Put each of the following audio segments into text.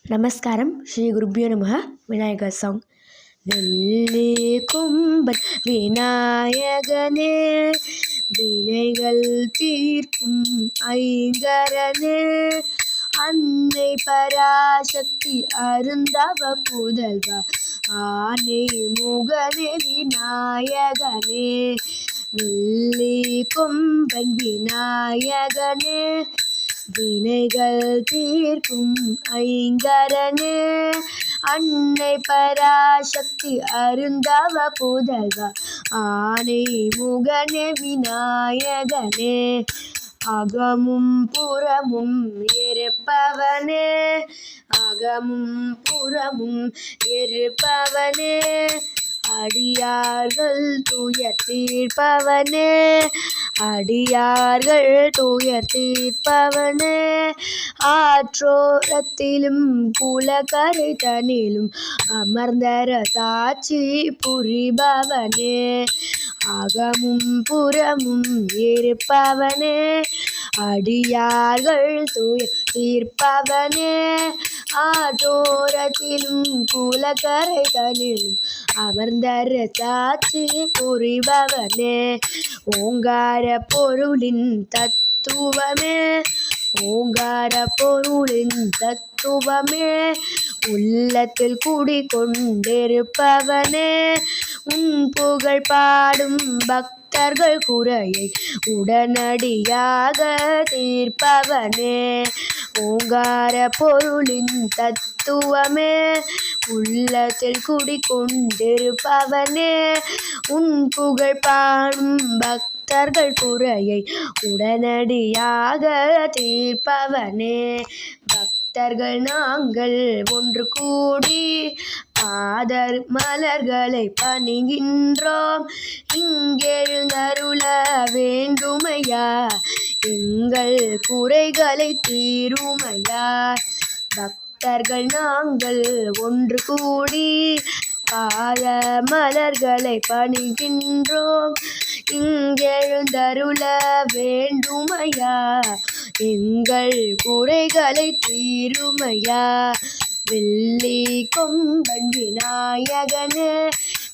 நமஸ்காரம். ஸ்ரீ குருப்யோ நமஹ. விநாயகர் சாங். வெள்ளி கும்பன் விநாயகனே, வினைகள் தீர்க்கும் ஐங்கரனே, அன்னை பராசக்தி அருந்தவ புதல்வா, ஆனை முகனே விநாயகனே. வெள்ளி கும்பன் விநாயகனே, வினைகள் தீர்க்கும் ஐங்கரனே, அன்னை பராசக்தி அருந்தவ புதல்வா, ஆனை முகனே விநாயகனே. அகமும் புறமும் இருப்பவனே, அகமும் புறமும் இருப்பவனே, அடியார்கள் துயர் தீர்ப்பவனே, அடியார்கள் துயர் தீர்ப்பவனே, ஆற்றோரத்திலும் குலக்கரை தனிலும் அமர்ந்தர சாட்சி புரிபவனே, அகமும் புறமும் இருப்பவனே, அடியார்கள் துயர் தீர்ப்பவனே, ஆற்றோரத்திலும் குலக்கரை தனிலும் அமர்ந்தர சாட்சி புரிபவனே. ஓங்கார பொருளின் தத்துவமே, ஓங்கார பொருளின் தத்துவமே, உள்ளத்தில் குடிகொண்டிருப்பவனே, உன் புகழ் பாடும் பக்தர்கள் குறையை உடனடியாக தீர்ப்பவனே. ஓங்கார பொருளின் தத்துவமே, உள்ளத்தில் குடிகொண்டிருப்பவனே, உன் புகழ் பாடும் பக்தர்கள் குறையை உடனடியாக தீர்ப்பவனே. பக்தர்கள் நாங்கள் ஒன்று கூடி பாதர் மலர்களை பணிகின்றோம், இங்கெழுந்தருள வேண்டுமையா, எங்கள் குறைகளை தீருமையா. பக்தர்கள் நாங்கள் ஒன்று கூடி பாத மலர்களை பணிகின்றோம், இங்கெழுந்தருள வேண்டுமையா, எங்கள் குறைகளை தீருமையா. வெள்ளி கொம்பன் விநாயகனே,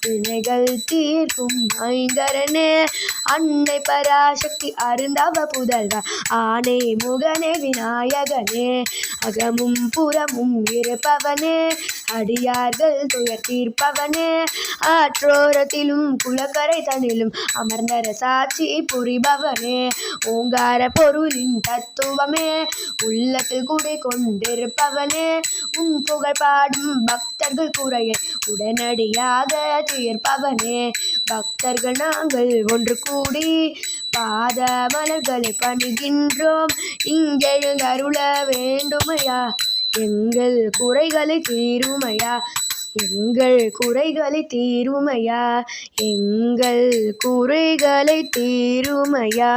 வினைகள் தீர்க்கும் ஐங்கரனே, அன்னை பராசக்தி அருந்தவ புதல்வா, ஆனை முகனே விநாயகனே. அகமும் புறமும் இருப்பவனே, அடியார்கள் துயர் தீர்ப்பவனே, ஆற்றோரத்திலும் குலக்கரை தனிலும் அமர்ந்தர சாட்சி புரிபவனே. ஓங்கார பொருளின் தத்துவமே, உள்ளத்தில் குடி கொண்டிருப்பவனே, உன் புகழ் பாடும் பக்தர்கள் குறையை உடனடியாக தீர்ப்பவனே. பக்தர்கள் நாங்கள் ஒன்று கூடி பாத மலர்களை பணிகின்றோம், இங்கெழுந்தருள வேண்டுமையா, எங்கள் குறைகளை தீருமையா, எங்கள் குறைகளை தீருமையா, எங்கள் குறைகளை தீருமையா.